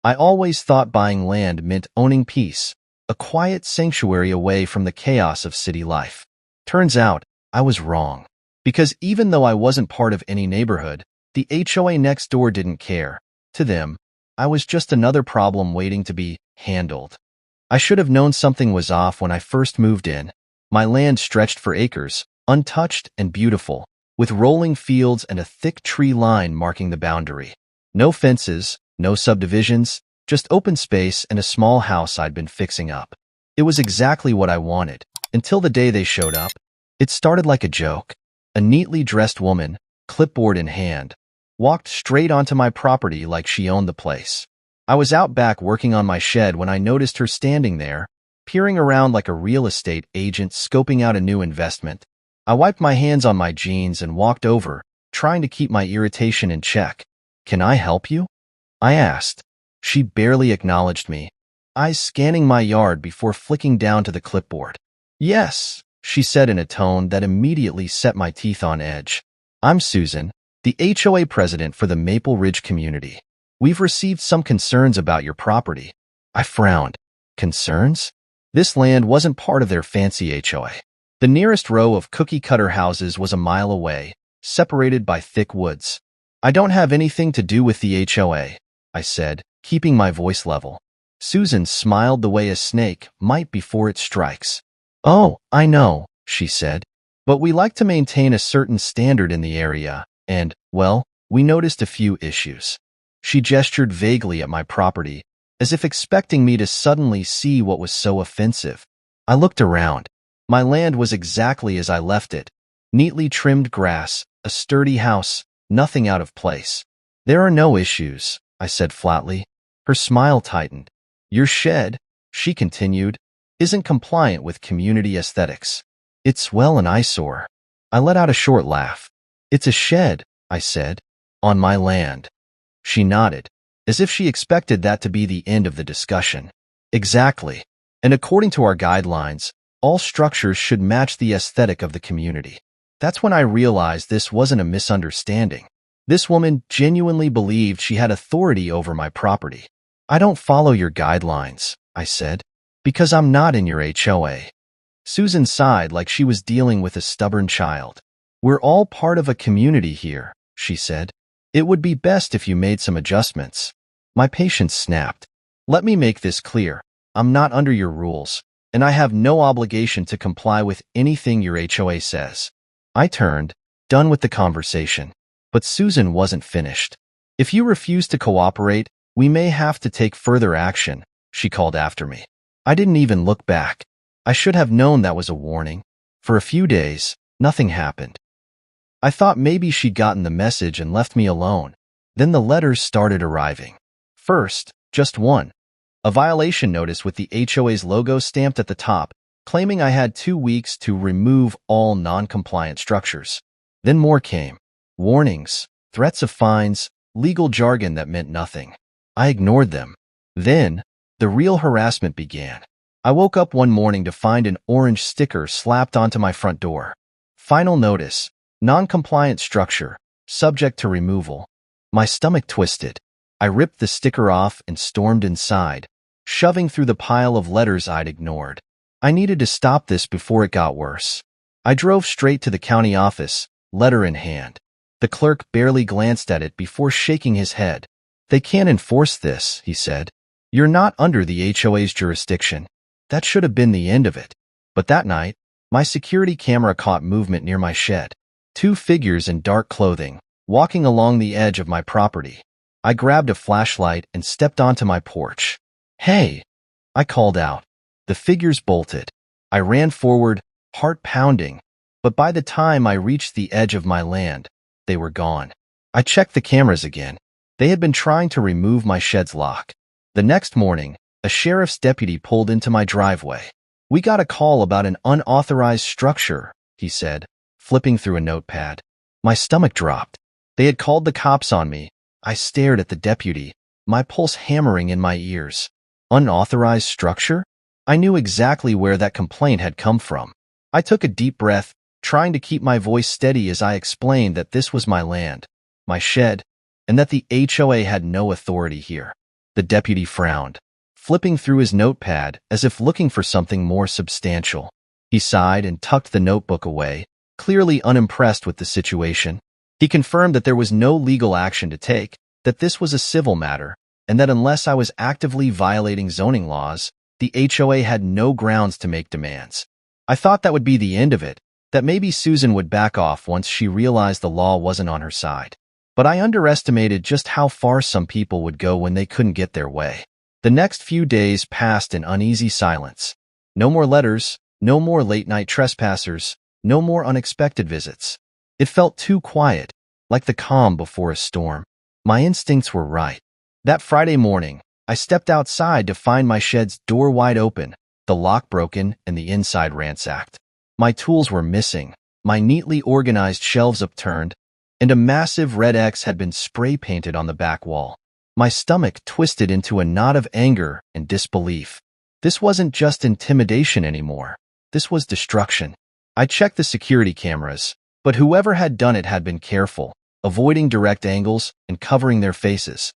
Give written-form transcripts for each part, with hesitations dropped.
I always thought buying land meant owning peace, a quiet sanctuary away from the chaos of city life. Turns out, I was wrong. Because even though I wasn't part of any neighborhood, the HOA next door didn't care. To them, I was just another problem waiting to be handled. I should have known something was off when I first moved in. My land stretched for acres, untouched and beautiful, with rolling fields and a thick tree line marking the boundary. No fences, no subdivisions, just open space and a small house I'd been fixing up. It was exactly what I wanted, until the day they showed up. It started like a joke. A neatly dressed woman, clipboard in hand, walked straight onto my property like she owned the place. I was out back working on my shed when I noticed her standing there, peering around like a real estate agent scoping out a new investment. I wiped my hands on my jeans and walked over, trying to keep my irritation in check. "Can I help you?" I asked. She barely acknowledged me, eyes scanning my yard before flicking down to the clipboard. "Yes," she said in a tone that immediately set my teeth on edge. "I'm Susan, the HOA president for the Maple Ridge community. We've received some concerns about your property." I frowned. Concerns? This land wasn't part of their fancy HOA. The nearest row of cookie-cutter houses was a mile away, separated by thick woods. "I don't have anything to do with the HOA," I said, keeping my voice level. Susan smiled the way a snake might before it strikes. "Oh, I know," she said. "But we like to maintain a certain standard in the area, and, well, we noticed a few issues." She gestured vaguely at my property, as if expecting me to suddenly see what was so offensive. I looked around. My land was exactly as I left it. Neatly trimmed grass, a sturdy house, nothing out of place. "There are no issues," I said flatly. Her smile tightened. "Your shed," she continued, "isn't compliant with community aesthetics. It's, well, an eyesore." I let out a short laugh. "It's a shed," I said, "on my land." She nodded, as if she expected that to be the end of the discussion. "Exactly. And according to our guidelines, all structures should match the aesthetic of the community." That's when I realized this wasn't a misunderstanding. This woman genuinely believed she had authority over my property. "I don't follow your guidelines," I said, "because I'm not in your HOA." Susan sighed like she was dealing with a stubborn child. "We're all part of a community here," she said. "It would be best if you made some adjustments." My patience snapped. "Let me make this clear. I'm not under your rules, and I have no obligation to comply with anything your HOA says." I turned, done with the conversation. But Susan wasn't finished. "If you refuse to cooperate, we may have to take further action," she called after me. I didn't even look back. I should have known that was a warning. For a few days, nothing happened. I thought maybe she'd gotten the message and left me alone. Then the letters started arriving. First, just one. A violation notice with the HOA's logo stamped at the top, claiming I had 2 weeks to remove all non-compliant structures. Then more came. Warnings, threats of fines, legal jargon that meant nothing. I ignored them. Then, the real harassment began. I woke up one morning to find an orange sticker slapped onto my front door. "Final notice. Non-compliant structure. Subject to removal." My stomach twisted. I ripped the sticker off and stormed inside, shoving through the pile of letters I'd ignored. I needed to stop this before it got worse. I drove straight to the county office, letter in hand. The clerk barely glanced at it before shaking his head. "They can't enforce this," he said. "You're not under the HOA's jurisdiction." That should have been the end of it. But that night, my security camera caught movement near my shed. 2 figures in dark clothing, walking along the edge of my property. I grabbed a flashlight and stepped onto my porch. "Hey!" I called out. The figures bolted. I ran forward, heart pounding, but by the time I reached the edge of my land, they were gone. I checked the cameras again. They had been trying to remove my shed's lock. The next morning, a sheriff's deputy pulled into my driveway. "We got a call about an unauthorized structure," he said, flipping through a notepad. My stomach dropped. They had called the cops on me. I stared at the deputy, my pulse hammering in my ears. Unauthorized structure? I knew exactly where that complaint had come from. I took a deep breath, trying to keep my voice steady as I explained that this was my land, my shed, and that the HOA had no authority here. The deputy frowned, flipping through his notepad as if looking for something more substantial. He sighed and tucked the notebook away, clearly unimpressed with the situation. He confirmed that there was no legal action to take, that this was a civil matter, and that unless I was actively violating zoning laws, the HOA had no grounds to make demands. I thought that would be the end of it, that maybe Susan would back off once she realized the law wasn't on her side. But I underestimated just how far some people would go when they couldn't get their way. The next few days passed in uneasy silence. No more letters, no more late-night trespassers, no more unexpected visits. It felt too quiet, like the calm before a storm. My instincts were right. That Friday morning, I stepped outside to find my shed's door wide open, the lock broken, and the inside ransacked. My tools were missing, my neatly organized shelves upturned, and a massive red X had been spray-painted on the back wall. My stomach twisted into a knot of anger and disbelief. This wasn't just intimidation anymore. This was destruction. I checked the security cameras, but whoever had done it had been careful, avoiding direct angles and covering their faces.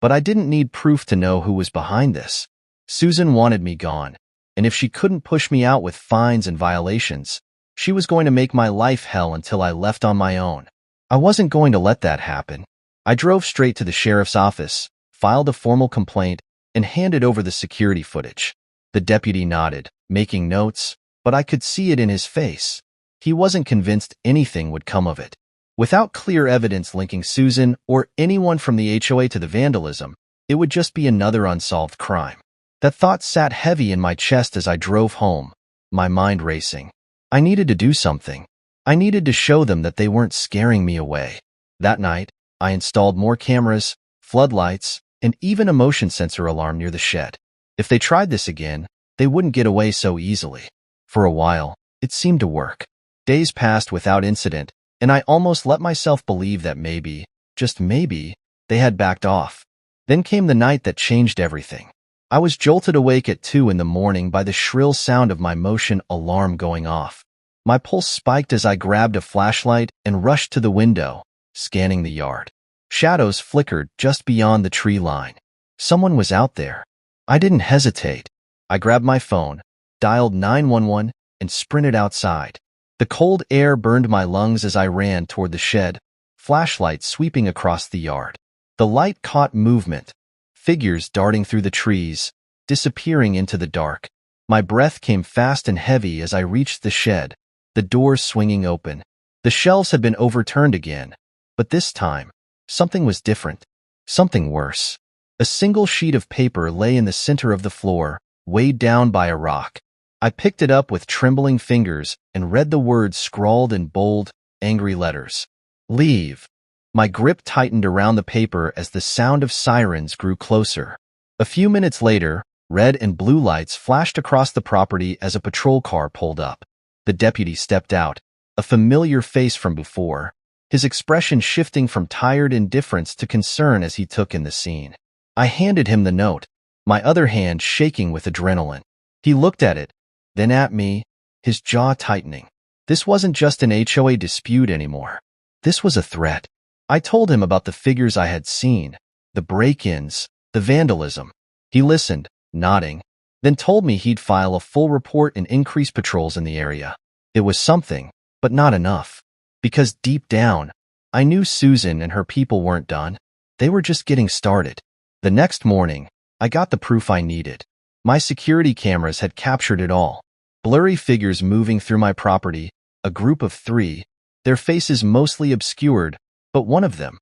But I didn't need proof to know who was behind this. Susan wanted me gone, and if she couldn't push me out with fines and violations, she was going to make my life hell until I left on my own. I wasn't going to let that happen. I drove straight to the sheriff's office, filed a formal complaint, and handed over the security footage. The deputy nodded, making notes, but I could see it in his face. He wasn't convinced anything would come of it. Without clear evidence linking Susan or anyone from the HOA to the vandalism, it would just be another unsolved crime. That thought sat heavy in my chest as I drove home, my mind racing. I needed to do something. I needed to show them that they weren't scaring me away. That night, I installed more cameras, floodlights, and even a motion sensor alarm near the shed. If they tried this again, they wouldn't get away so easily. For a while, it seemed to work. Days passed without incident, and I almost let myself believe that maybe, just maybe, they had backed off. Then came the night that changed everything. I was jolted awake at 2 in the morning by the shrill sound of my motion alarm going off. My pulse spiked as I grabbed a flashlight and rushed to the window, scanning the yard. Shadows flickered just beyond the tree line. Someone was out there. I didn't hesitate. I grabbed my phone, dialed 911, and sprinted outside. The cold air burned my lungs as I ran toward the shed, flashlight sweeping across the yard. The light caught movement, figures darting through the trees, disappearing into the dark. My breath came fast and heavy as I reached the shed, the doors swinging open. The shelves had been overturned again, but this time, something was different, something worse. A single sheet of paper lay in the center of the floor, weighed down by a rock. I picked it up with trembling fingers and read the words scrawled in bold, angry letters. Leave. My grip tightened around the paper as the sound of sirens grew closer. A few minutes later, red and blue lights flashed across the property as a patrol car pulled up. The deputy stepped out, a familiar face from before, his expression shifting from tired indifference to concern as he took in the scene. I handed him the note, my other hand shaking with adrenaline. He looked at it, then at me, his jaw tightening. This wasn't just an HOA dispute anymore. This was a threat. I told him about the figures I had seen, the break-ins, the vandalism. He listened, nodding, then told me he'd file a full report and increase patrols in the area. It was something, but not enough. Because deep down, I knew Susan and her people weren't done. They were just getting started. The next morning, I got the proof I needed. My security cameras had captured it all. Blurry figures moving through my property, a group of 3, their faces mostly obscured, but one of them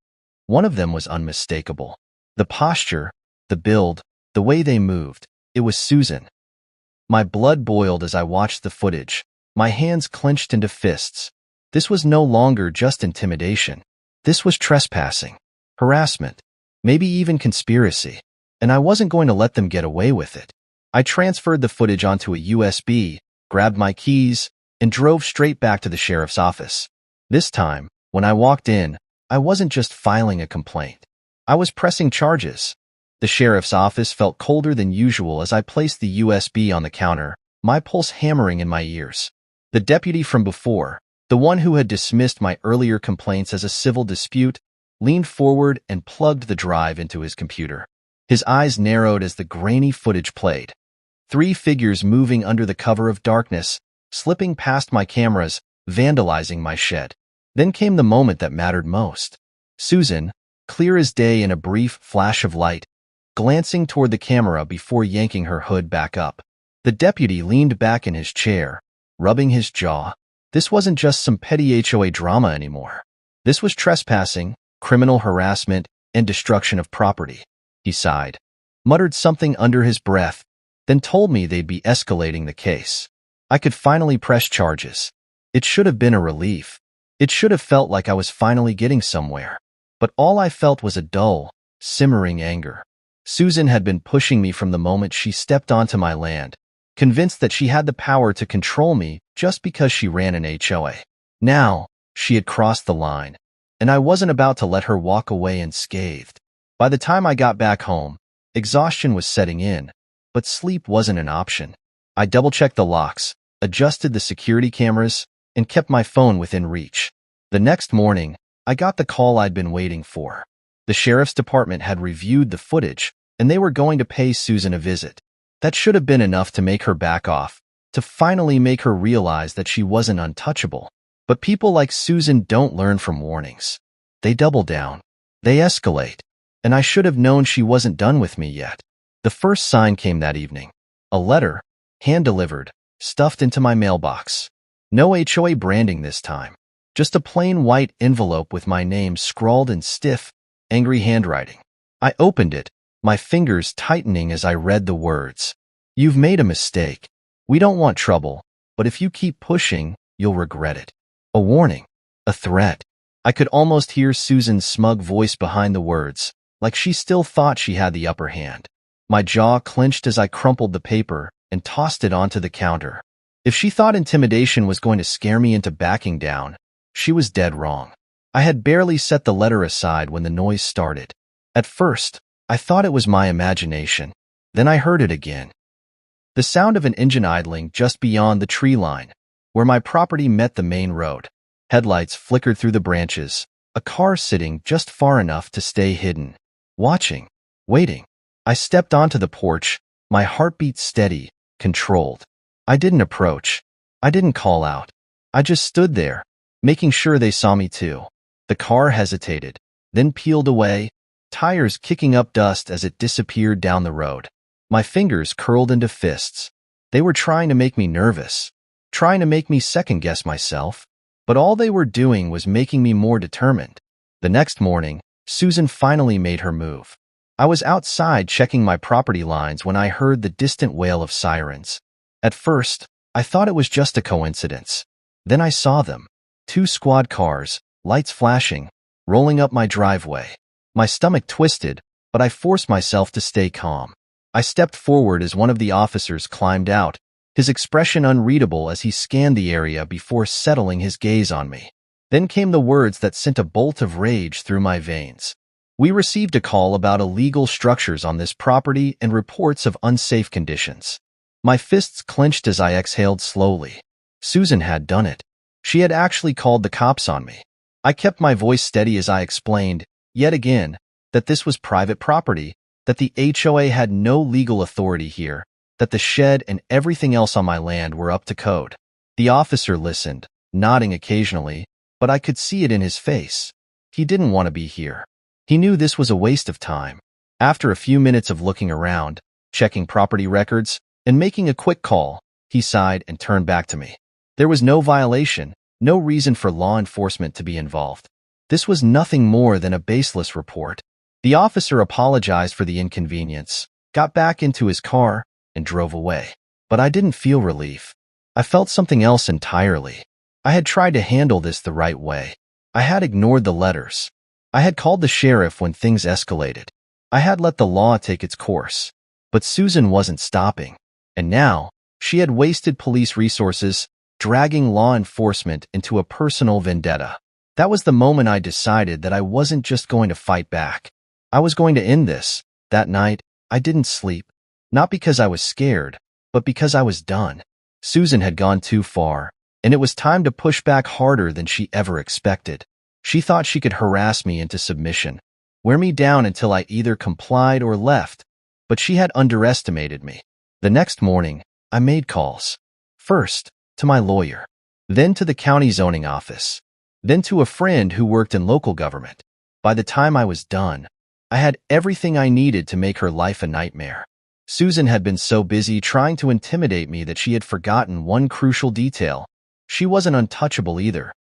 was unmistakable. The posture, the build, the way they moved, it was Susan. My blood boiled as I watched the footage, my hands clenched into fists. This was no longer just intimidation. This was trespassing, harassment, maybe even conspiracy, and I wasn't going to let them get away with it. I transferred the footage onto a USB, grabbed my keys, and drove straight back to the sheriff's office. This time, when I walked in, I wasn't just filing a complaint. I was pressing charges. The sheriff's office felt colder than usual as I placed the USB on the counter, my pulse hammering in my ears. The deputy from before, the one who had dismissed my earlier complaints as a civil dispute, leaned forward and plugged the drive into his computer. His eyes narrowed as the grainy footage played. 3 figures moving under the cover of darkness, slipping past my cameras, vandalizing my shed. Then came the moment that mattered most. Susan, clear as day in a brief flash of light, glancing toward the camera before yanking her hood back up. The deputy leaned back in his chair, rubbing his jaw. This wasn't just some petty HOA drama anymore. This was trespassing, criminal harassment, and destruction of property. He sighed, muttered something under his breath, then told me they'd be escalating the case. I could finally press charges. It should have been a relief. It should have felt like I was finally getting somewhere. But all I felt was a dull, simmering anger. Susan had been pushing me from the moment she stepped onto my land, convinced that she had the power to control me just because she ran an HOA. Now, she had crossed the line, and I wasn't about to let her walk away unscathed. By the time I got back home, exhaustion was setting in, but sleep wasn't an option. I double-checked the locks, adjusted the security cameras, and kept my phone within reach. The next morning, I got the call I'd been waiting for. The sheriff's department had reviewed the footage, and they were going to pay Susan a visit. That should have been enough to make her back off, to finally make her realize that she wasn't untouchable. But people like Susan don't learn from warnings. They double down. They escalate. And I should have known she wasn't done with me yet. The first sign came that evening. A letter, hand-delivered, stuffed into my mailbox. No HOA branding this time. Just a plain white envelope with my name scrawled in stiff, angry handwriting. I opened it, my fingers tightening as I read the words. "You've made a mistake. We don't want trouble, but if you keep pushing, you'll regret it." A warning. A threat. I could almost hear Susan's smug voice behind the words, like she still thought she had the upper hand. My jaw clenched as I crumpled the paper and tossed it onto the counter. If she thought intimidation was going to scare me into backing down, she was dead wrong. I had barely set the letter aside when the noise started. At first, I thought it was my imagination. Then I heard it again. The sound of an engine idling just beyond the tree line, where my property met the main road. Headlights flickered through the branches, a car sitting just far enough to stay hidden. Watching, waiting. I stepped onto the porch, my heartbeat steady, controlled. I didn't approach. I didn't call out. I just stood there, making sure they saw me too. The car hesitated, then peeled away, tires kicking up dust as it disappeared down the road. My fingers curled into fists. They were trying to make me nervous, trying to make me second-guess myself. But all they were doing was making me more determined. The next morning, Susan finally made her move. I was outside checking my property lines when I heard the distant wail of sirens. At first, I thought it was just a coincidence. Then I saw them. 2 squad cars, lights flashing, rolling up my driveway. My stomach twisted, but I forced myself to stay calm. I stepped forward as one of the officers climbed out, his expression unreadable as he scanned the area before settling his gaze on me. Then came the words that sent a bolt of rage through my veins. "We received a call about illegal structures on this property and reports of unsafe conditions." My fists clenched as I exhaled slowly. Susan had done it. She had actually called the cops on me. I kept my voice steady as I explained, yet again, that this was private property, that the HOA had no legal authority here, that the shed and everything else on my land were up to code. The officer listened, nodding occasionally, but I could see it in his face. He didn't want to be here. He knew this was a waste of time. After a few minutes of looking around, checking property records, and making a quick call, he sighed and turned back to me. There was no violation, no reason for law enforcement to be involved. This was nothing more than a baseless report. The officer apologized for the inconvenience, got back into his car, and drove away. But I didn't feel relief. I felt something else entirely. I had tried to handle this the right way. I had ignored the letters. I had called the sheriff when things escalated. I had let the law take its course. But Susan wasn't stopping. And now, she had wasted police resources, dragging law enforcement into a personal vendetta. That was the moment I decided that I wasn't just going to fight back. I was going to end this. That night, I didn't sleep. Not because I was scared, but because I was done. Susan had gone too far, and it was time to push back harder than she ever expected. She thought she could harass me into submission. wear me down until I either complied or left, but she had underestimated me. The next morning, I made calls. First, to my lawyer, then to the county zoning office, then to a friend who worked in local government. By the time I was done, I had everything I needed to make her life a nightmare. Susan had been so busy trying to intimidate me that she had forgotten one crucial detail. She wasn't untouchable either.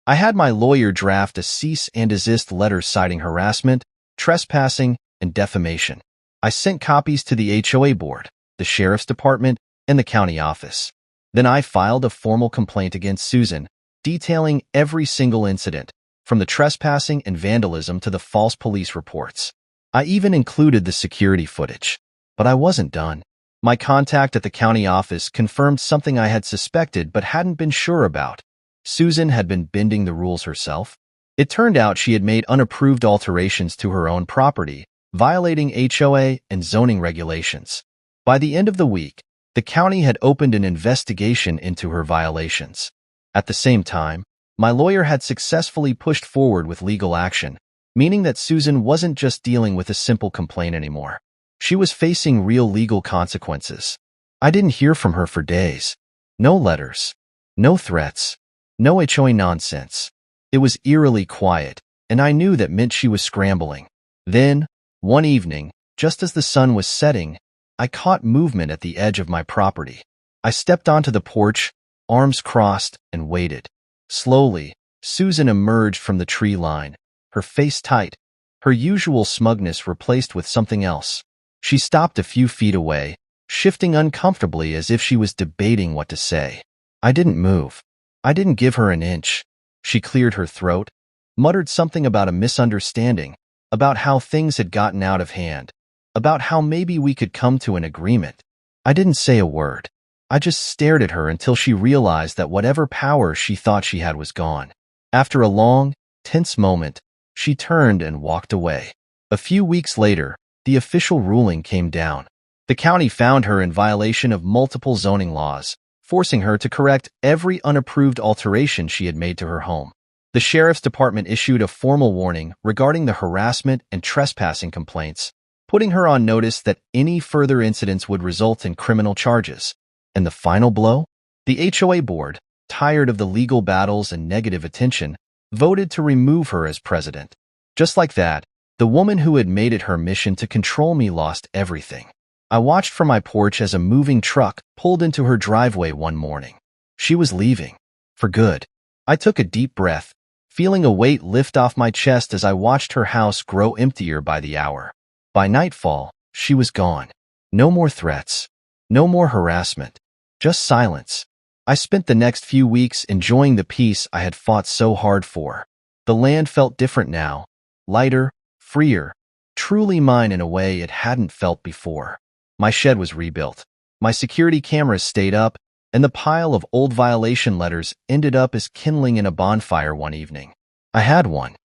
I had my lawyer draft a cease and desist letter citing harassment, trespassing, and defamation. I sent copies to the HOA board, the sheriff's department, and the county office. Then I filed a formal complaint against Susan, detailing every single incident, from the trespassing and vandalism to the false police reports. I even included the security footage. But I wasn't done. My contact at the county office confirmed something I had suspected but hadn't been sure about. Susan had been bending the rules herself. It turned out she had made unapproved alterations to her own property, violating HOA and zoning regulations. By the end of the week, the county had opened an investigation into her violations. At the same time, my lawyer had successfully pushed forward with legal action, meaning that Susan wasn't just dealing with a simple complaint anymore. She was facing real legal consequences. I didn't hear from her for days. No letters, no threats, no HOA nonsense. It was eerily quiet, and I knew that meant she was scrambling. Then, one evening, just as the sun was setting, I caught movement at the edge of my property. I stepped onto the porch, arms crossed, and waited. Slowly, Susan emerged from the tree line, her face tight, her usual smugness replaced with something else. She stopped a few feet away, shifting uncomfortably as if she was debating what to say. I didn't move. I didn't give her an inch. She cleared her throat, muttered something about a misunderstanding, about how things had gotten out of hand, about how maybe we could come to an agreement. I didn't say a word. I just stared at her until she realized that whatever power she thought she had was gone. After a long, tense moment, she turned and walked away. A few weeks later, the official ruling came down. The county found her in violation of multiple zoning laws, forcing her to correct every unapproved alteration she had made to her home. The sheriff's department issued a formal warning regarding the harassment and trespassing complaints, putting her on notice that any further incidents would result in criminal charges. And the final blow? The HOA board, tired of the legal battles and negative attention, voted to remove her as president. Just like that, the woman who had made it her mission to control me lost everything. I watched from my porch as a moving truck pulled into her driveway one morning. She was leaving. For good. I took a deep breath, feeling a weight lift off my chest as I watched her house grow emptier by the hour. By nightfall, she was gone. No more threats. No more harassment. Just silence. I spent the next few weeks enjoying the peace I had fought so hard for. The land felt different now. Lighter, freer, truly mine in a way it hadn't felt before. My shed was rebuilt. My security cameras stayed up, and the pile of old violation letters ended up as kindling in a bonfire one evening. I had one.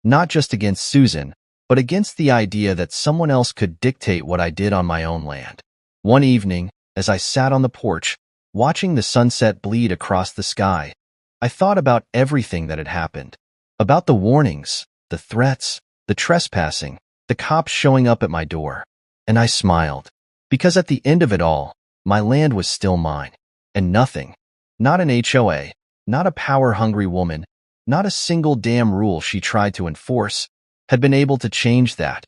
Not just against Susan, but against the idea that someone else could dictate what I did on my own land. One evening, as I sat on the porch, watching the sunset bleed across the sky, I thought about everything that had happened. About the warnings, the threats, the trespassing, the cops showing up at my door. And I smiled. Because at the end of it all, my land was still mine. And nothing, not an HOA, not a power-hungry woman, not a single damn rule she tried to enforce, had been able to change that.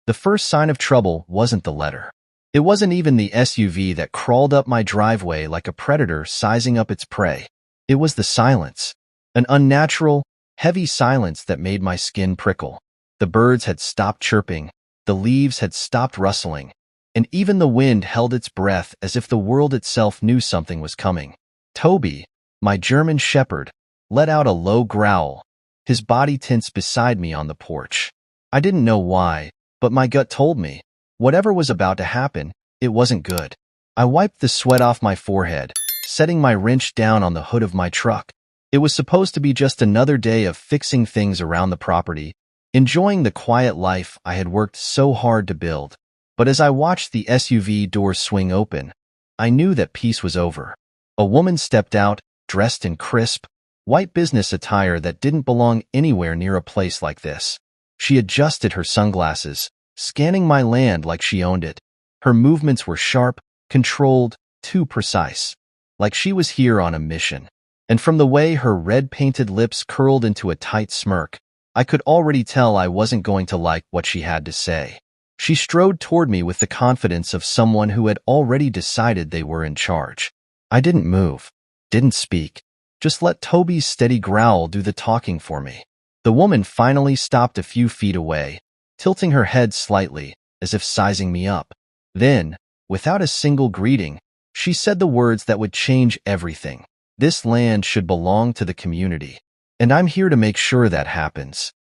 The first sign of trouble wasn't the letter. It wasn't even the SUV that crawled up my driveway like a predator sizing up its prey. It was the silence. An unnatural, heavy silence that made my skin prickle. The birds had stopped chirping, the leaves had stopped rustling, and even the wind held its breath as if the world itself knew something was coming. Toby, my German shepherd, let out a low growl, his body tense beside me on the porch. I didn't know why, but my gut told me, whatever was about to happen, it wasn't good. I wiped the sweat off my forehead, setting my wrench down on the hood of my truck. It was supposed to be just another day of fixing things around the property, enjoying the quiet life I had worked so hard to build. But as I watched the SUV doors swing open, I knew that peace was over. A woman stepped out, dressed in crisp, white business attire that didn't belong anywhere near a place like this. She adjusted her sunglasses, scanning my land like she owned it. Her movements were sharp, controlled, too precise, like she was here on a mission. And from the way her red-painted lips curled into a tight smirk, I could already tell I wasn't going to like what she had to say. She strode toward me with the confidence of someone who had already decided they were in charge. I didn't move, didn't speak, just let Toby's steady growl do the talking for me. The woman finally stopped a few feet away, tilting her head slightly, as if sizing me up. Then, without a single greeting, she said the words that would change everything. This land should belong to the community, and I'm here to make sure that happens.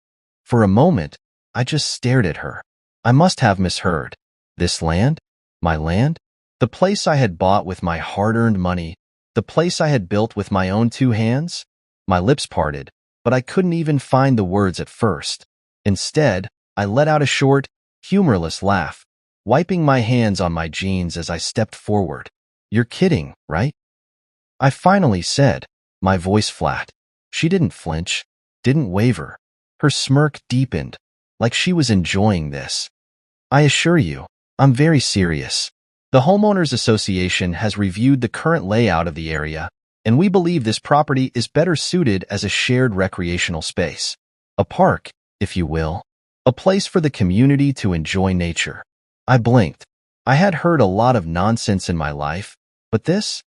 For a moment, I just stared at her. I must have misheard. This land? My land? The place I had bought with my hard-earned money? The place I had built with my own two hands? My lips parted, but I couldn't even find the words at first. Instead, I let out a short, humorless laugh, wiping my hands on my jeans as I stepped forward. You're kidding, right? I finally said, my voice flat. She didn't flinch, didn't waver. Her smirk deepened, like she was enjoying this. I assure you, I'm very serious. The Homeowners Association has reviewed the current layout of the area, and we believe this property is better suited as a shared recreational space. A park, if you will. A place for the community to enjoy nature. I blinked. I had heard a lot of nonsense in my life, but this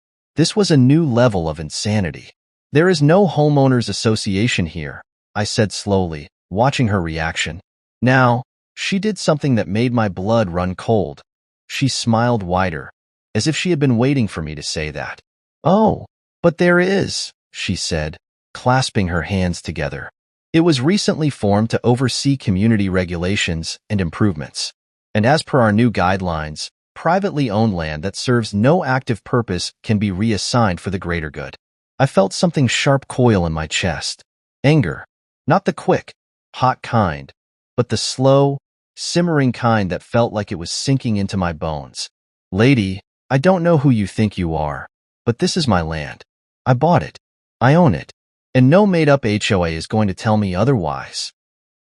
was a new level of insanity. There is no homeowners association here, I said slowly, watching her reaction. Now, she did something that made my blood run cold. She smiled wider, as if she had been waiting for me to say that. Oh, but there is, she said, clasping her hands together. It was recently formed to oversee community regulations and improvements. And as per our new guidelines, privately owned land that serves no active purpose can be reassigned for the greater good. I felt something sharp coil in my chest. Anger. Not the quick, hot kind, but the slow, simmering kind that felt like it was sinking into my bones. Lady, I don't know who you think you are, but this is my land. I bought it. I own it. And no made-up HOA is going to tell me otherwise.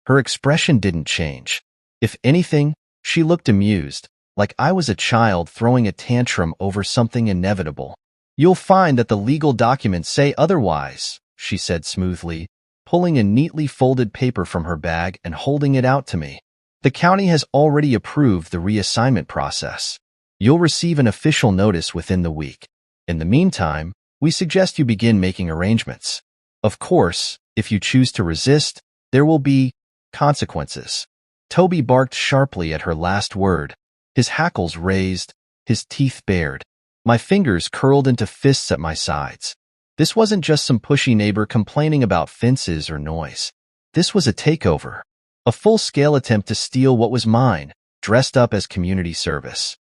Her expression didn't change. If anything, she looked amused, like I was a child throwing a tantrum over something inevitable. You'll find that the legal documents say otherwise, she said smoothly, pulling a neatly folded paper from her bag and holding it out to me. The county has already approved the reassignment process. You'll receive an official notice within the week. In the meantime, we suggest you begin making arrangements. Of course, if you choose to resist, there will be consequences. Toby barked sharply at her last word, his hackles raised, his teeth bared. My fingers curled into fists at my sides. This wasn't just some pushy neighbor complaining about fences or noise. This was a takeover. A full-scale attempt to steal what was mine, dressed up as community service.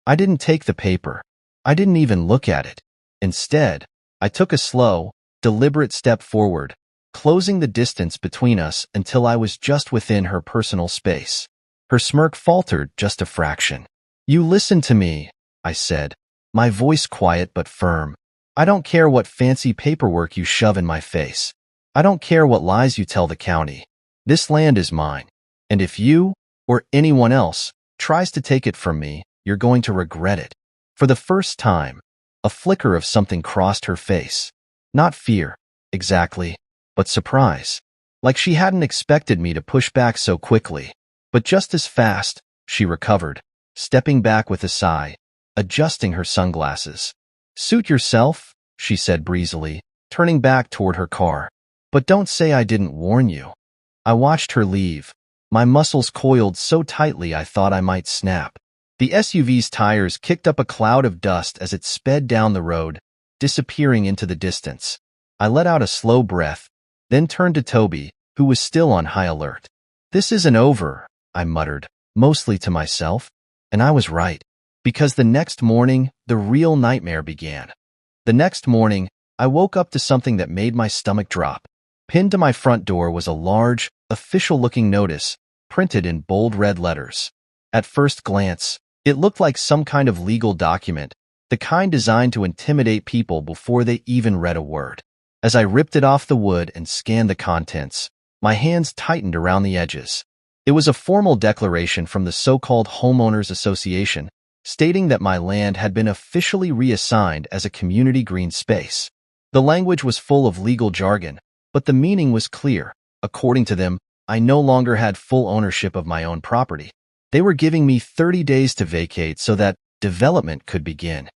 I didn't take the paper. I didn't even look at it. Instead, I took a slow, deliberate step forward, closing the distance between us until I was just within her personal space. Her smirk faltered just a fraction. You listen to me, I said, my voice quiet but firm. I don't care what fancy paperwork you shove in my face. I don't care what lies you tell the county. This land is mine, and if you, or anyone else, tries to take it from me, you're going to regret it. For the first time, a flicker of something crossed her face. Not fear, exactly, but surprise. Like she hadn't expected me to push back so quickly. But just as fast, she recovered, stepping back with a sigh, adjusting her sunglasses. Suit yourself, she said breezily, turning back toward her car. But don't say I didn't warn you. I watched her leave, my muscles coiled so tightly I thought I might snap. The SUV's tires kicked up a cloud of dust as it sped down the road, disappearing into the distance. I let out a slow breath, then turned to Toby, who was still on high alert. This isn't over, I muttered, mostly to myself. And I was right. Because the next morning, the real nightmare began. The next morning, I woke up to something that made my stomach drop. Pinned to my front door was a large, official-looking notice, printed in bold red letters. At first glance, it looked like some kind of legal document, the kind designed to intimidate people before they even read a word. As I ripped it off the wood and scanned the contents, My hands tightened around the edges. It was a formal declaration from the so-called Homeowners Association, stating that my land had been officially reassigned as a community green space. The language was full of legal jargon, but the meaning was clear. According to them, I no longer had full ownership of my own property. They were giving me 30 days to vacate so that development could begin.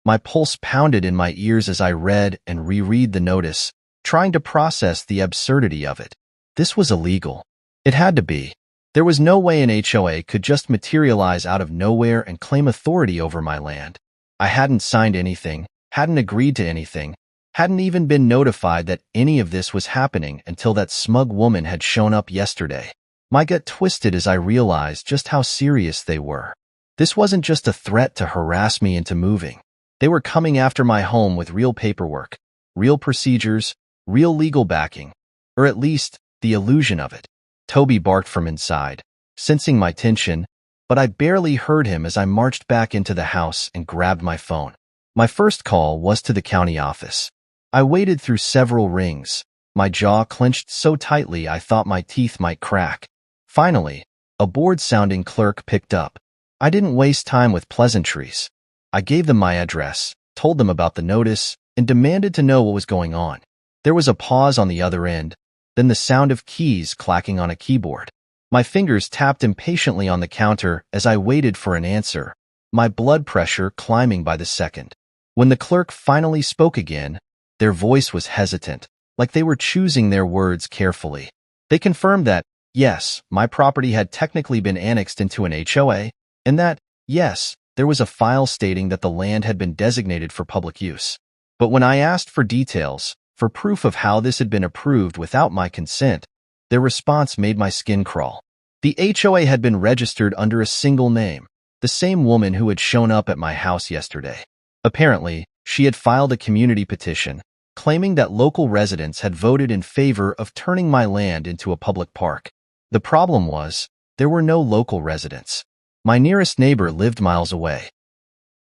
My pulse pounded in my ears as I read and reread the notice, trying to process the absurdity of it. This was illegal. It had to be. There was no way an HOA could just materialize out of nowhere and claim authority over my land. I hadn't signed anything, hadn't agreed to anything, hadn't even been notified that any of this was happening until that smug woman had shown up yesterday. My gut twisted as I realized just how serious they were. This wasn't just a threat to harass me into moving. They were coming after my home with real paperwork, real procedures, real legal backing, or at least the illusion of it. Toby barked from inside, sensing my tension, but I barely heard him as I marched back into the house and grabbed my phone. My first call was to the county office. I waited through several rings, my jaw clenched so tightly I thought my teeth might crack. Finally, a bored-sounding clerk picked up. I didn't waste time with pleasantries. I gave them my address, told them about the notice, and demanded to know what was going on. There was a pause on the other end, then the sound of keys clacking on a keyboard. My fingers tapped impatiently on the counter as I waited for an answer, my blood pressure climbing by the second. When the clerk finally spoke again, their voice was hesitant, like they were choosing their words carefully. They confirmed that, yes, my property had technically been annexed into an HOA, and that, yes, there was a file stating that the land had been designated for public use. But when I asked for details, for proof of how this had been approved without my consent, their response made my skin crawl. The HOA had been registered under a single name, the same woman who had shown up at my house yesterday. Apparently, she had filed a community petition, claiming that local residents had voted in favor of turning my land into a public park. The problem was, there were no local residents. My nearest neighbor lived miles away.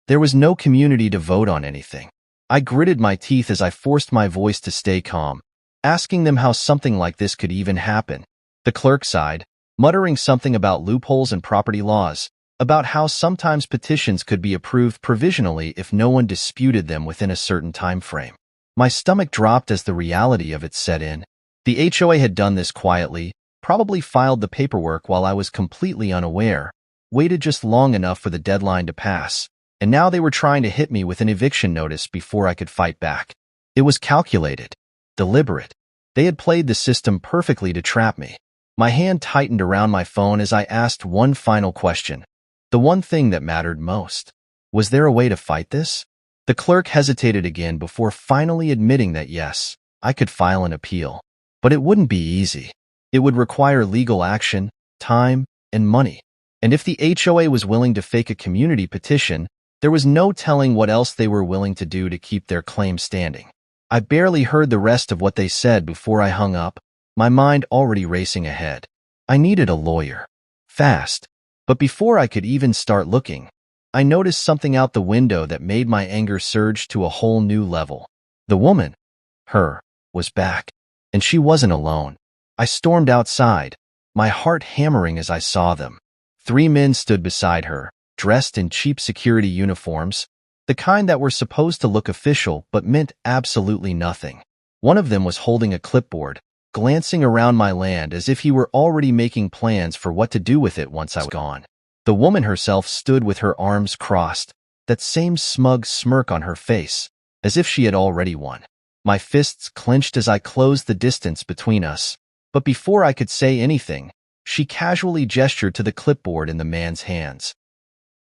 There was no community to vote on anything. I gritted my teeth as I forced my voice to stay calm, asking them how something like this could even happen. The clerk sighed, muttering something about loopholes in property laws, about how sometimes petitions could be approved provisionally if no one disputed them within a certain time frame. My stomach dropped as the reality of it set in. The HOA had done this quietly, probably filed the paperwork while I was completely unaware, waited just long enough for the deadline to pass, and now they were trying to hit me with an eviction notice before I could fight back. It was calculated, deliberate. They had played the system perfectly to trap me. My hand tightened around my phone as I asked one final question, the one thing that mattered most. Was there a way to fight this? The clerk hesitated again before finally admitting that yes, I could file an appeal. But it wouldn't be easy. It would require legal action, time, and money. And if the HOA was willing to fake a community petition, there was no telling what else they were willing to do to keep their claim standing. I barely heard the rest of what they said before I hung up, my mind already racing ahead. I needed a lawyer. Fast. But before I could even start looking, I noticed something out the window that made my anger surge to a whole new level. The woman, her, was back. And she wasn't alone. I stormed outside, my heart hammering as I saw them. 3 men stood beside her, dressed in cheap security uniforms, the kind that were supposed to look official but meant absolutely nothing. One of them was holding a clipboard, glancing around my land as if he were already making plans for what to do with it once I was gone. The woman herself stood with her arms crossed, that same smug smirk on her face, as if she had already won. My fists clenched as I closed the distance between us, but before I could say anything, she casually gestured to the clipboard in the man's hands.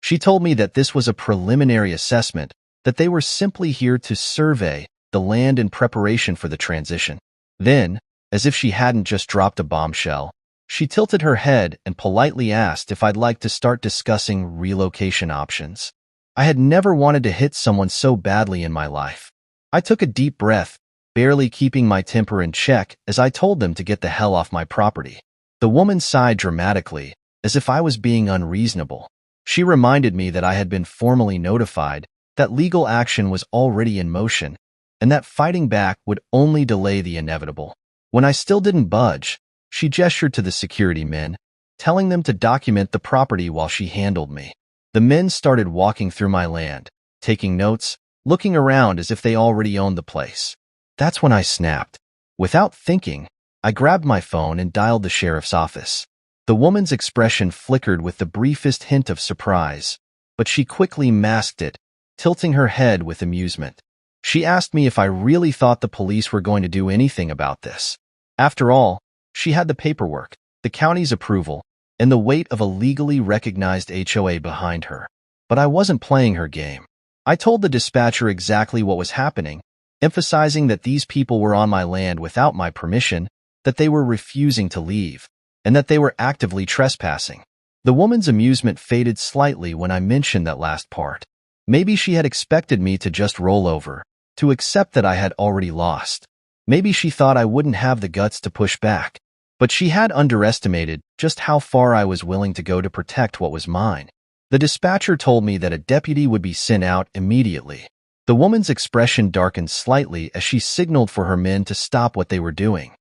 She told me that this was a preliminary assessment, that they were simply here to survey the land in preparation for the transition. Then, as if she hadn't just dropped a bombshell, she tilted her head and politely asked if I'd like to start discussing relocation options. I had never wanted to hit someone so badly in my life. I took a deep breath, barely keeping my temper in check as I told them to get the hell off my property. The woman sighed dramatically, as if I was being unreasonable. She reminded me that I had been formally notified, that legal action was already in motion, and that fighting back would only delay the inevitable. When I still didn't budge, she gestured to the security men, telling them to document the property while she handled me. The men started walking through my land, taking notes, looking around as if they already owned the place. That's when I snapped. Without thinking, I grabbed my phone and dialed the sheriff's office. The woman's expression flickered with the briefest hint of surprise, but she quickly masked it, tilting her head with amusement. She asked me if I really thought the police were going to do anything about this. After all, she had the paperwork, the county's approval, and the weight of a legally recognized HOA behind her. But I wasn't playing her game. I told the dispatcher exactly what was happening, emphasizing that these people were on my land without my permission, that they were refusing to leave, and that they were actively trespassing. The woman's amusement faded slightly when I mentioned that last part. Maybe she had expected me to just roll over, to accept that I had already lost. Maybe she thought I wouldn't have the guts to push back. But she had underestimated just how far I was willing to go to protect what was mine. The dispatcher told me that a deputy would be sent out immediately. The woman's expression darkened slightly as she signaled for her men to stop what they were doing.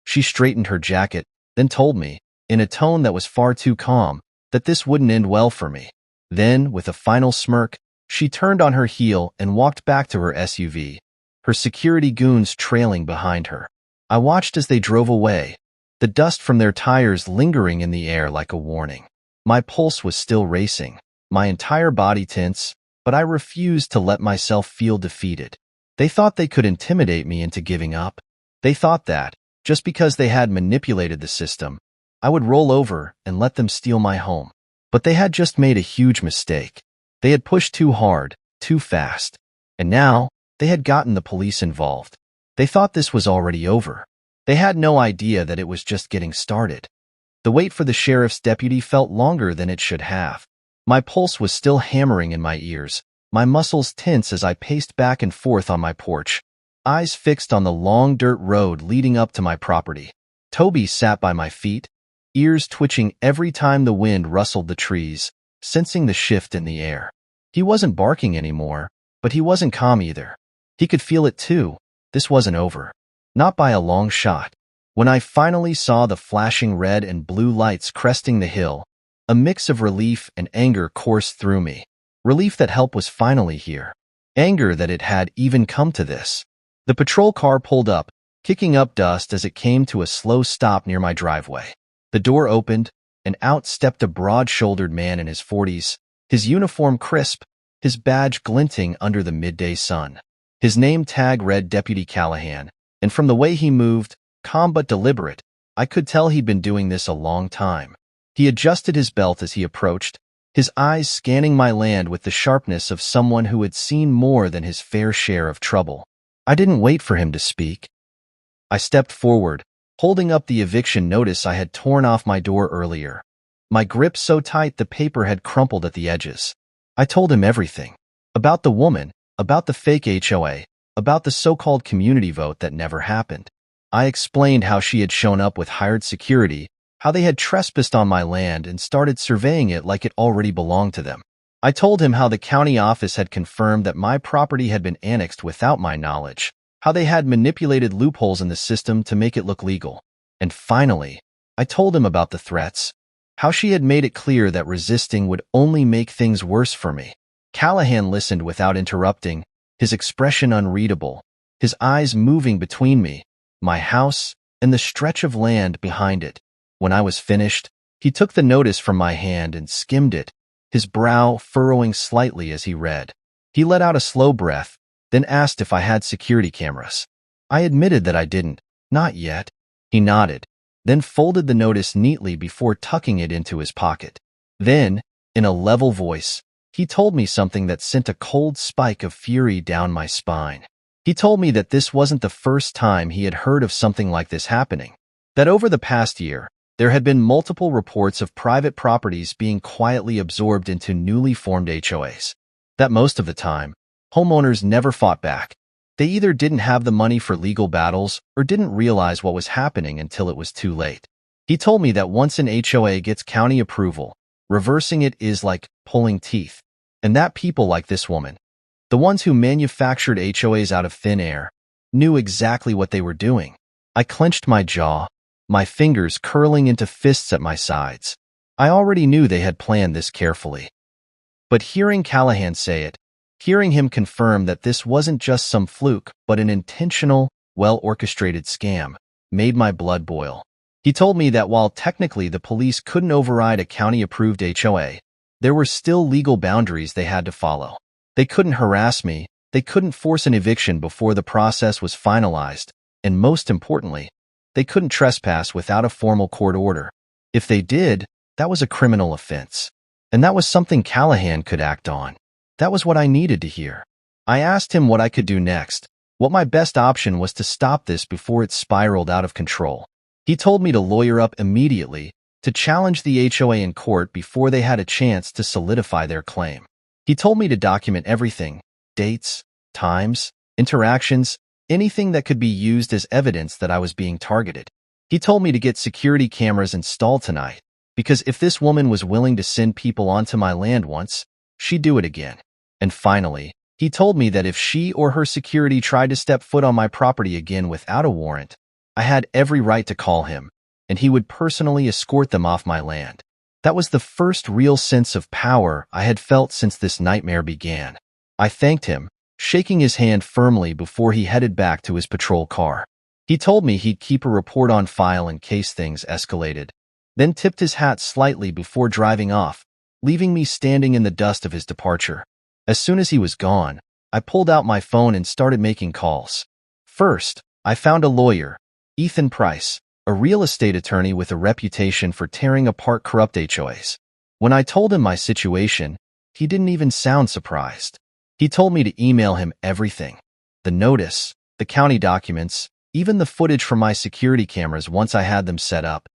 She straightened her jacket, then told me, in a tone that was far too calm, that this wouldn't end well for me. Then, with a final smirk, she turned on her heel and walked back to her SUV, her security goons trailing behind her. I watched as they drove away, the dust from their tires lingering in the air like a warning. My pulse was still racing, my entire body tense, but I refused to let myself feel defeated. They thought they could intimidate me into giving up. They thought that, just because they had manipulated the system, I would roll over and let them steal my home. But they had just made a huge mistake. They had pushed too hard, too fast. And now, they had gotten the police involved. They thought this was already over. They had no idea that it was just getting started. The wait for the sheriff's deputy felt longer than it should have. My pulse was still hammering in my ears, my muscles tense as I paced back and forth on my porch, eyes fixed on the long dirt road leading up to my property. Toby sat by my feet, ears twitching every time the wind rustled the trees, sensing the shift in the air. He wasn't barking anymore, but he wasn't calm either. He could feel it too. This wasn't over. Not by a long shot. When I finally saw the flashing red and blue lights cresting the hill, a mix of relief and anger coursed through me. Relief that help was finally here. Anger that it had even come to this. The patrol car pulled up, kicking up dust as it came to a slow stop near my driveway. The door opened, and out stepped a broad-shouldered man in his 40s, his uniform crisp, his badge glinting under the midday sun. His name tag read Deputy Callahan, and from the way he moved, calm but deliberate, I could tell he'd been doing this a long time. He adjusted his belt as he approached, his eyes scanning my land with the sharpness of someone who had seen more than his fair share of trouble. I didn't wait for him to speak. I stepped forward, holding up the eviction notice I had torn off my door earlier. My grip so tight the paper had crumpled at the edges. I told him everything. About the woman, about the fake HOA, about the so-called community vote that never happened. I explained how she had shown up with hired security, how they had trespassed on my land and started surveying it like it already belonged to them. I told him how the county office had confirmed that my property had been annexed without my knowledge, how they had manipulated loopholes in the system to make it look legal. And finally, I told him about the threats, how she had made it clear that resisting would only make things worse for me. Callahan listened without interrupting, his expression unreadable, his eyes moving between me, my house, and the stretch of land behind it. When I was finished, he took the notice from my hand and skimmed it, his brow furrowing slightly as he read. He let out a slow breath, then asked if I had security cameras. I admitted that I didn't. Not yet. He nodded, then folded the notice neatly before tucking it into his pocket. Then, in a level voice, he told me something that sent a cold spike of fury down my spine. He told me that this wasn't the first time he had heard of something like this happening, that over the past year, there had been multiple reports of private properties being quietly absorbed into newly formed HOAs, that most of the time, homeowners never fought back. They either didn't have the money for legal battles or didn't realize what was happening until it was too late. He told me that once an HOA gets county approval, reversing it is like pulling teeth, and that people like this woman, the ones who manufactured HOAs out of thin air, knew exactly what they were doing. I clenched my jaw, my fingers curling into fists at my sides. I already knew they had planned this carefully. But hearing Callahan say it, hearing him confirm that this wasn't just some fluke, but an intentional, well-orchestrated scam, made my blood boil. He told me that while technically the police couldn't override a county-approved HOA, there were still legal boundaries they had to follow. They couldn't harass me, they couldn't force an eviction before the process was finalized, and most importantly, they couldn't trespass without a formal court order. If they did, that was a criminal offense. And that was something Callahan could act on. That was what I needed to hear. I asked him what I could do next, what my best option was to stop this before it spiraled out of control. He told me to lawyer up immediately, to challenge the HOA in court before they had a chance to solidify their claim. He told me to document everything, dates, times, interactions, anything that could be used as evidence that I was being targeted. He told me to get security cameras installed tonight, because if this woman was willing to send people onto my land once, she'd do it again. And finally, he told me that if she or her security tried to step foot on my property again without a warrant, I had every right to call him, and he would personally escort them off my land. That was the first real sense of power I had felt since this nightmare began. I thanked him, shaking his hand firmly before he headed back to his patrol car. He told me he'd keep a report on file in case things escalated, then tipped his hat slightly before driving off, leaving me standing in the dust of his departure. As soon as he was gone, I pulled out my phone and started making calls. First, I found a lawyer, Ethan Price, a real estate attorney with a reputation for tearing apart corrupt HOAs. When I told him my situation, he didn't even sound surprised. He told me to email him everything. The notice, the county documents, even the footage from my security cameras once I had them set up.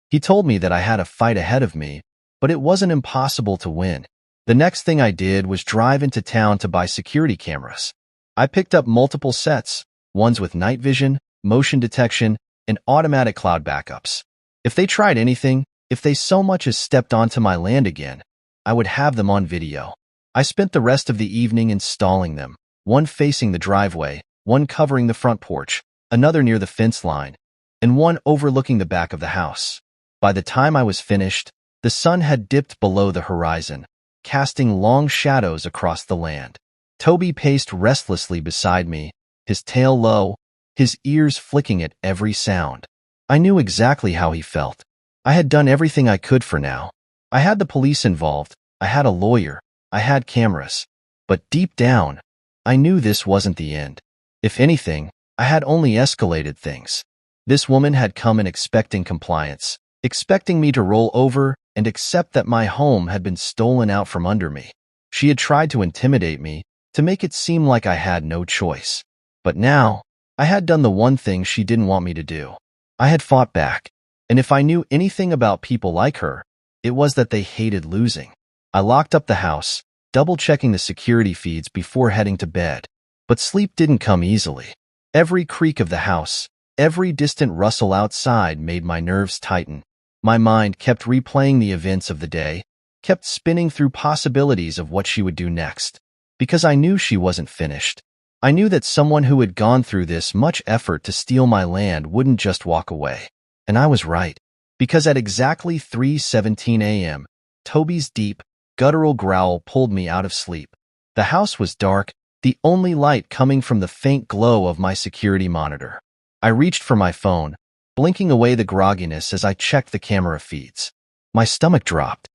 He told me that I had a fight ahead of me, but it wasn't impossible to win. The next thing I did was drive into town to buy security cameras. I picked up multiple sets, ones with night vision, motion detection, and automatic cloud backups. If they tried anything, if they so much as stepped onto my land again, I would have them on video. I spent the rest of the evening installing them, one facing the driveway, one covering the front porch, another near the fence line, and one overlooking the back of the house. By the time I was finished, the sun had dipped below the horizon, casting long shadows across the land. Toby paced restlessly beside me, his tail low, his ears flicking at every sound. I knew exactly how he felt. I had done everything I could for now. I had the police involved, I had a lawyer, I had cameras. But deep down, I knew this wasn't the end. If anything, I had only escalated things. This woman had come in expecting compliance, expecting me to roll over and accept that my home had been stolen out from under me. She had tried to intimidate me, to make it seem like I had no choice. But now, I had done the one thing she didn't want me to do. I had fought back, and if I knew anything about people like her, it was that they hated losing. I locked up the house, double-checking the security feeds before heading to bed. But sleep didn't come easily. Every creak of the house, every distant rustle outside made my nerves tighten. My mind kept replaying the events of the day, kept spinning through possibilities of what she would do next. Because I knew she wasn't finished. I knew that someone who had gone through this much effort to steal my land wouldn't just walk away. And I was right. Because at exactly 3:17 a.m., Toby's deep, guttural growl pulled me out of sleep. The house was dark, the only light coming from the faint glow of my security monitor. I reached for my phone, blinking away the grogginess as I checked the camera feeds. My stomach dropped.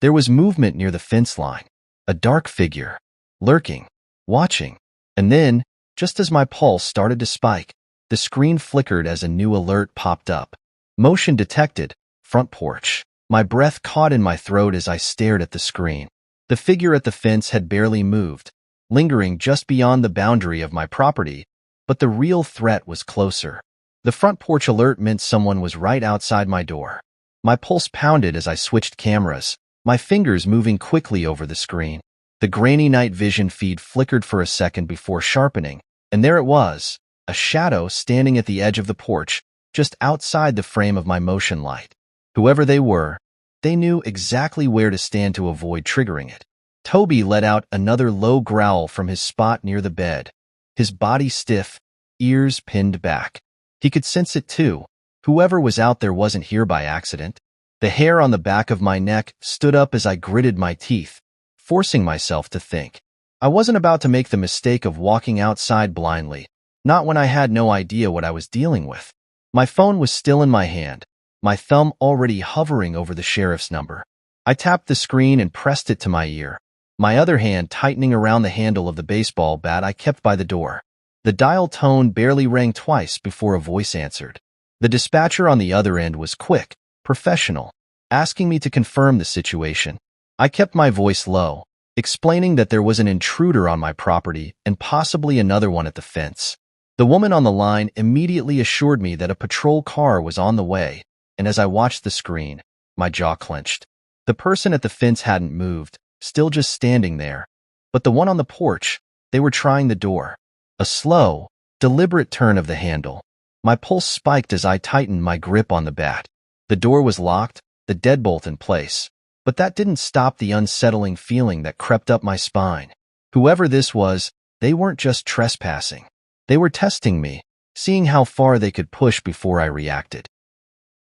There was movement near the fence line, a dark figure, lurking, watching. And then, just as my pulse started to spike, the screen flickered as a new alert popped up. Motion detected, front porch. My breath caught in my throat as I stared at the screen. The figure at the fence had barely moved, lingering just beyond the boundary of my property, but the real threat was closer. The front porch alert meant someone was right outside my door. My pulse pounded as I switched cameras, my fingers moving quickly over the screen. The grainy night vision feed flickered for a second before sharpening, and there it was, a shadow standing at the edge of the porch, just outside the frame of my motion light. Whoever they were, they knew exactly where to stand to avoid triggering it. Toby let out another low growl from his spot near the bed, his body stiff, ears pinned back. He could sense it too. Whoever was out there wasn't here by accident. The hair on the back of my neck stood up as I gritted my teeth, forcing myself to think. I wasn't about to make the mistake of walking outside blindly, not when I had no idea what I was dealing with. My phone was still in my hand, my thumb already hovering over the sheriff's number. I tapped the screen and pressed it to my ear, my other hand tightening around the handle of the baseball bat I kept by the door. The dial tone barely rang twice before a voice answered. The dispatcher on the other end was quick, professional, asking me to confirm the situation. I kept my voice low, explaining that there was an intruder on my property and possibly another one at the fence. The woman on the line immediately assured me that a patrol car was on the way, and as I watched the screen, my jaw clenched. The person at the fence hadn't moved, still just standing there. But the one on the porch, they were trying the door. A slow, deliberate turn of the handle. My pulse spiked as I tightened my grip on the bat. The door was locked, the deadbolt in place. But that didn't stop the unsettling feeling that crept up my spine. Whoever this was, they weren't just trespassing. They were testing me, seeing how far they could push before I reacted.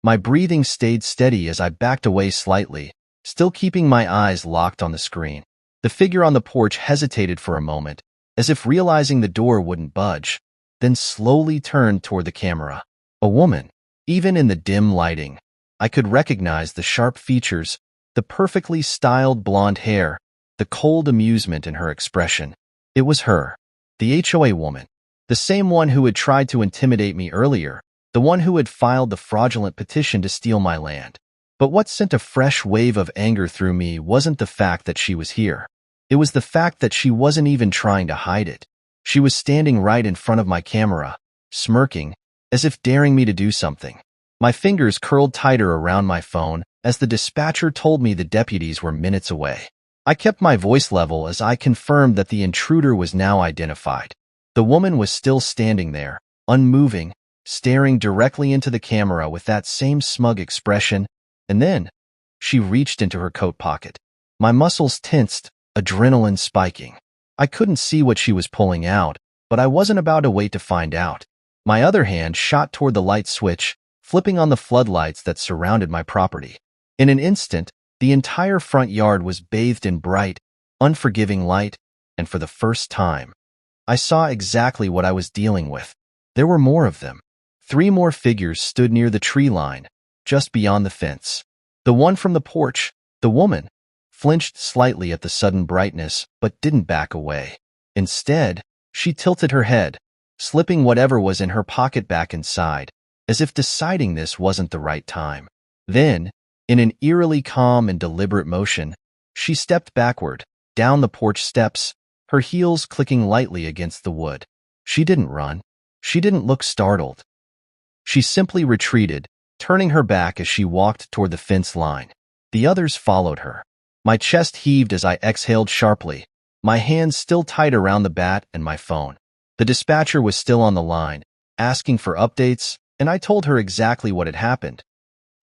My breathing stayed steady as I backed away slightly, still keeping my eyes locked on the screen. The figure on the porch hesitated for a moment, as if realizing the door wouldn't budge, then slowly turned toward the camera. A woman. Even in the dim lighting, I could recognize the sharp features, the perfectly styled blonde hair, the cold amusement in her expression. It was her, the HOA woman, the same one who had tried to intimidate me earlier, the one who had filed the fraudulent petition to steal my land. But what sent a fresh wave of anger through me wasn't the fact that she was here. It was the fact that she wasn't even trying to hide it. She was standing right in front of my camera, smirking, as if daring me to do something. My fingers curled tighter around my phone as the dispatcher told me the deputies were minutes away. I kept my voice level as I confirmed that the intruder was now identified. The woman was still standing there, unmoving, staring directly into the camera with that same smug expression, and then she reached into her coat pocket. My muscles tensed, adrenaline spiking. I couldn't see what she was pulling out, but I wasn't about to wait to find out. My other hand shot toward the light switch, flipping on the floodlights that surrounded my property. In an instant, the entire front yard was bathed in bright, unforgiving light, and for the first time, I saw exactly what I was dealing with. There were more of them. 3 more figures stood near the tree line, just beyond the fence. The one from the porch, the woman, flinched slightly at the sudden brightness but didn't back away. Instead, she tilted her head, slipping whatever was in her pocket back inside, as if deciding this wasn't the right time. Then, in an eerily calm and deliberate motion, she stepped backward, down the porch steps, her heels clicking lightly against the wood. She didn't run. She didn't look startled. She simply retreated, turning her back as she walked toward the fence line. The others followed her. My chest heaved as I exhaled sharply, my hands still tight around the bat and my phone. The dispatcher was still on the line, asking for updates, and I told her exactly what had happened.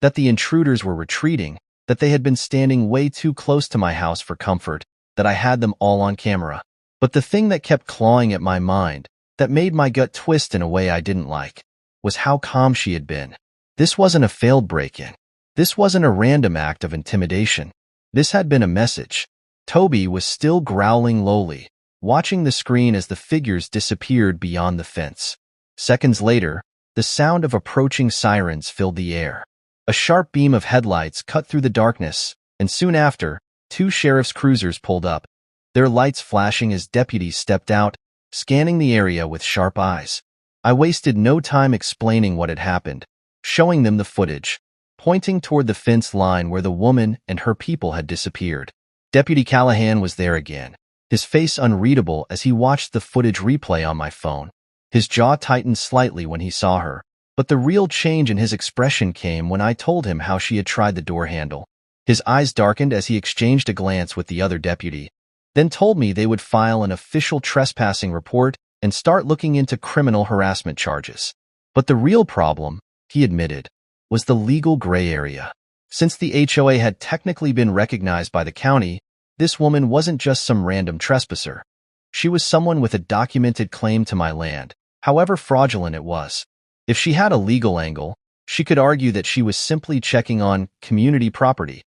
That the intruders were retreating, that they had been standing way too close to my house for comfort, that I had them all on camera. But the thing that kept clawing at my mind, that made my gut twist in a way I didn't like, was how calm she had been. This wasn't a failed break-in. This wasn't a random act of intimidation. This had been a message. Toby was still growling lowly, watching the screen as the figures disappeared beyond the fence. Seconds later, the sound of approaching sirens filled the air. A sharp beam of headlights cut through the darkness, and soon after, 2 sheriff's cruisers pulled up, their lights flashing as deputies stepped out, scanning the area with sharp eyes. I wasted no time explaining what had happened, showing them the footage, pointing toward the fence line where the woman and her people had disappeared. Deputy Callahan was there again, his face unreadable as he watched the footage replay on my phone. His jaw tightened slightly when he saw her, but the real change in his expression came when I told him how she had tried the door handle. His eyes darkened as he exchanged a glance with the other deputy, then told me they would file an official trespassing report and start looking into criminal harassment charges. But the real problem, he admitted, was the legal gray area. Since the HOA had technically been recognized by the county, this woman wasn't just some random trespasser. She was someone with a documented claim to my land, however fraudulent it was. If she had a legal angle, she could argue that she was simply checking on community property,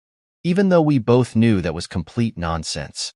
even though we both knew that was complete nonsense.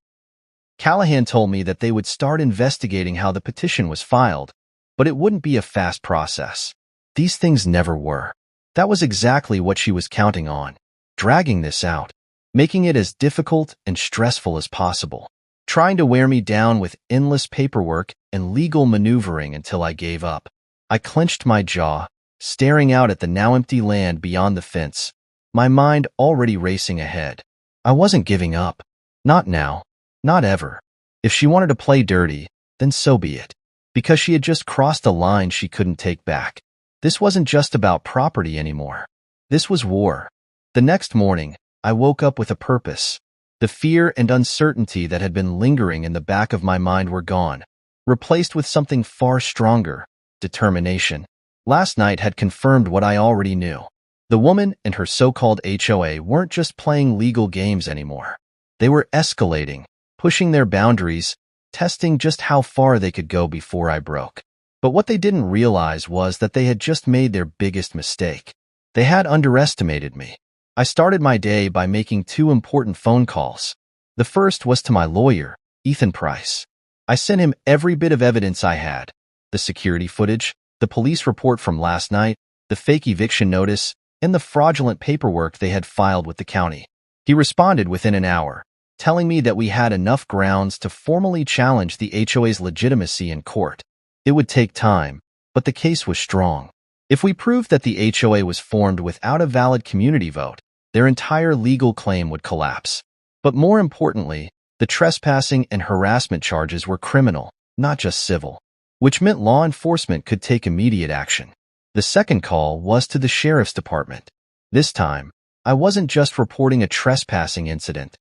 Callahan told me that they would start investigating how the petition was filed, but it wouldn't be a fast process. These things never were. That was exactly what she was counting on, dragging this out, making it as difficult and stressful as possible, trying to wear me down with endless paperwork and legal maneuvering until I gave up. I clenched my jaw, staring out at the now empty land beyond the fence, my mind already racing ahead. I wasn't giving up. Not now. Not ever. If she wanted to play dirty, then so be it. Because she had just crossed a line she couldn't take back. This wasn't just about property anymore. This was war. The next morning, I woke up with a purpose. The fear and uncertainty that had been lingering in the back of my mind were gone, replaced with something far stronger: determination. Last night had confirmed what I already knew. The woman and her so-called HOA weren't just playing legal games anymore. They were escalating, pushing their boundaries, testing just how far they could go before I broke. But what they didn't realize was that they had just made their biggest mistake. They had underestimated me. I started my day by making 2 important phone calls. The first was to my lawyer, Ethan Price. I sent him every bit of evidence I had: the security footage, the police report from last night, the fake eviction notice, and the fraudulent paperwork they had filed with the county. He responded within an hour, telling me that we had enough grounds to formally challenge the HOA's legitimacy in court. It would take time, but the case was strong. If we proved that the HOA was formed without a valid community vote, their entire legal claim would collapse. But more importantly, the trespassing and harassment charges were criminal, not just civil, which meant law enforcement could take immediate action. The second call was to the sheriff's department. This time, I wasn't just reporting a trespassing incident.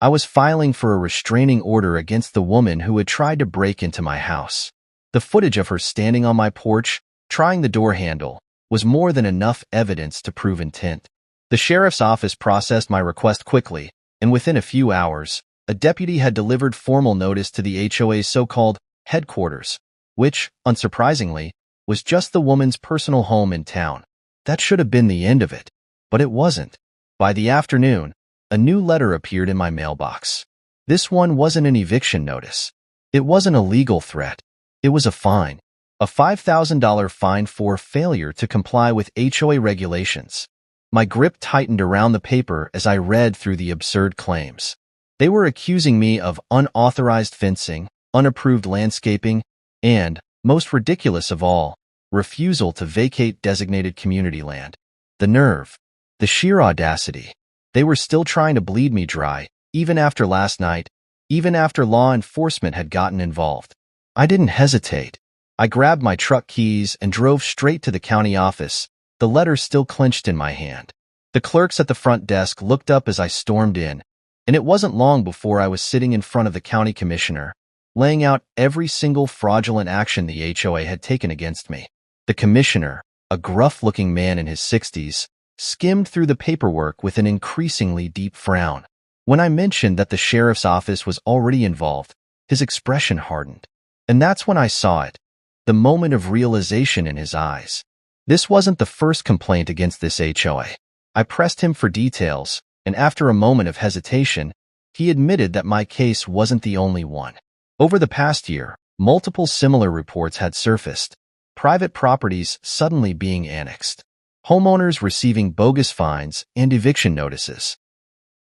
I was filing for a restraining order against the woman who had tried to break into my house. The footage of her standing on my porch, trying the door handle, was more than enough evidence to prove intent. The sheriff's office processed my request quickly, and within a few hours, a deputy had delivered formal notice to the HOA's so-called headquarters, which, unsurprisingly, was just the woman's personal home in town. That should have been the end of it, but it wasn't. By the afternoon, a new letter appeared in my mailbox. This one wasn't an eviction notice. It wasn't a legal threat. It was a fine. A $5,000 fine for failure to comply with HOA regulations. My grip tightened around the paper as I read through the absurd claims. They were accusing me of unauthorized fencing, unapproved landscaping, and, most ridiculous of all, refusal to vacate designated community land. The nerve. The sheer audacity. They were still trying to bleed me dry, even after last night, even after law enforcement had gotten involved. I didn't hesitate. I grabbed my truck keys and drove straight to the county office, the letter still clenched in my hand. The clerks at the front desk looked up as I stormed in, and it wasn't long before I was sitting in front of the county commissioner, laying out every single fraudulent action the HOA had taken against me. The commissioner, a gruff-looking man in his 60s, skimmed through the paperwork with an increasingly deep frown. When I mentioned that the sheriff's office was already involved, his expression hardened. And that's when I saw it, the moment of realization in his eyes. This wasn't the first complaint against this HOA. I pressed him for details, and after a moment of hesitation, he admitted that my case wasn't the only one. Over the past year, multiple similar reports had surfaced. Private properties suddenly being annexed. Homeowners receiving bogus fines and eviction notices.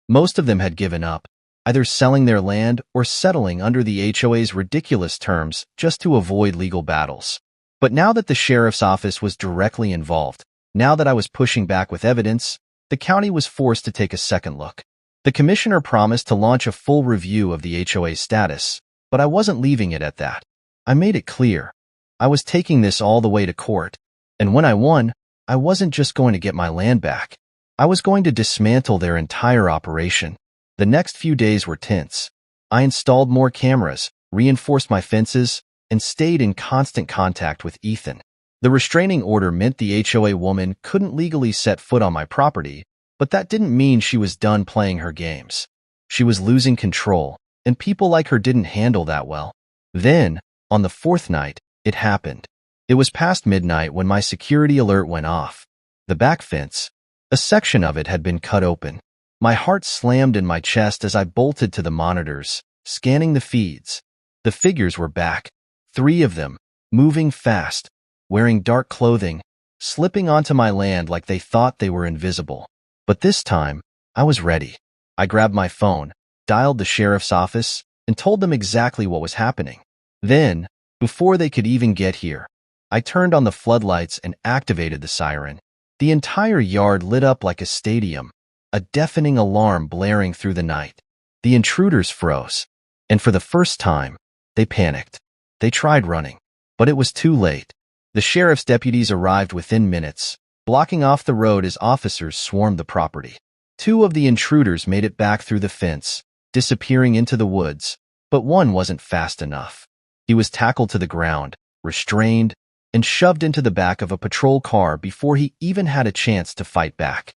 Most of them had given up, either selling their land or settling under the HOA's ridiculous terms just to avoid legal battles. But now that the sheriff's office was directly involved, now that I was pushing back with evidence, the county was forced to take a second look. The commissioner promised to launch a full review of the HOA's status, but I wasn't leaving it at that. I made it clear. I was taking this all the way to court, and when I won, I wasn't just going to get my land back. I was going to dismantle their entire operation. The next few days were tense. I installed more cameras, reinforced my fences, and stayed in constant contact with Ethan. The restraining order meant the HOA woman couldn't legally set foot on my property, but that didn't mean she was done playing her games. She was losing control, and people like her didn't handle that well. Then, on the fourth night, it happened. It was past midnight when my security alert went off. The back fence, a section of it had been cut open. My heart slammed in my chest as I bolted to the monitors, scanning the feeds. The figures were back, 3 of them, moving fast, wearing dark clothing, slipping onto my land like they thought they were invisible. But this time, I was ready. I grabbed my phone, dialed the sheriff's office, and told them exactly what was happening. Then, before they could even get here, I turned on the floodlights and activated the siren. The entire yard lit up like a stadium, a deafening alarm blaring through the night. The intruders froze, and for the first time, they panicked. They tried running, but it was too late. The sheriff's deputies arrived within minutes, blocking off the road as officers swarmed the property. 2 of the intruders made it back through the fence, disappearing into the woods, but one wasn't fast enough. He was tackled to the ground, restrained, and shoved into the back of a patrol car before he even had a chance to fight back.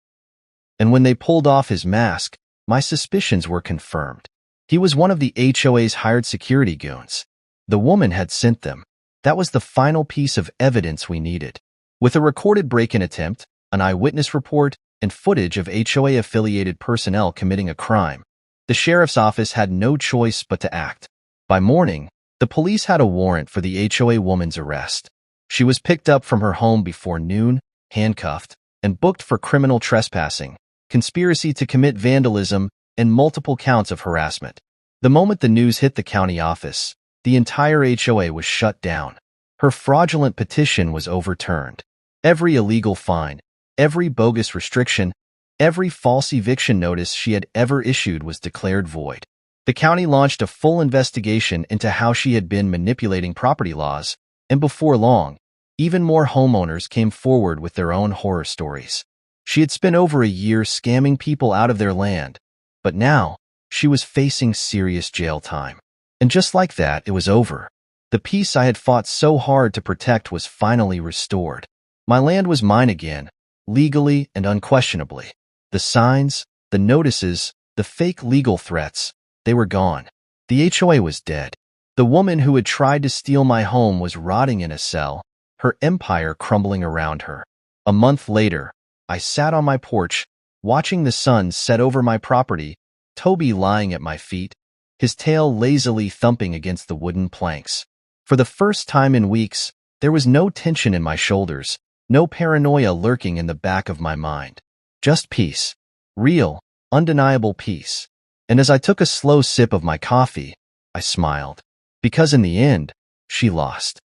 And when they pulled off his mask, my suspicions were confirmed. He was one of the HOA's hired security goons. The woman had sent them. That was the final piece of evidence we needed. With a recorded break-in attempt, an eyewitness report, and footage of HOA-affiliated personnel committing a crime, the sheriff's office had no choice but to act. By morning, the police had a warrant for the HOA woman's arrest. She was picked up from her home before noon, handcuffed, and booked for criminal trespassing, conspiracy to commit vandalism, and multiple counts of harassment. The moment the news hit the county office, the entire HOA was shut down. Her fraudulent petition was overturned. Every illegal fine, every bogus restriction, every false eviction notice she had ever issued was declared void. The county launched a full investigation into how she had been manipulating property laws, and before long, even more homeowners came forward with their own horror stories. She had spent over a year scamming people out of their land, but now she was facing serious jail time. And just like that, it was over. The peace I had fought so hard to protect was finally restored. My land was mine again, legally and unquestionably. The signs, the notices, the fake legal threats, they were gone. The HOA was dead. The woman who had tried to steal my home was rotting in a cell, her empire crumbling around her. A month later, I sat on my porch, watching the sun set over my property, Toby lying at my feet, his tail lazily thumping against the wooden planks. For the first time in weeks, there was no tension in my shoulders, no paranoia lurking in the back of my mind. Just peace. Real, undeniable peace. And as I took a slow sip of my coffee, I smiled. Because in the end, she lost.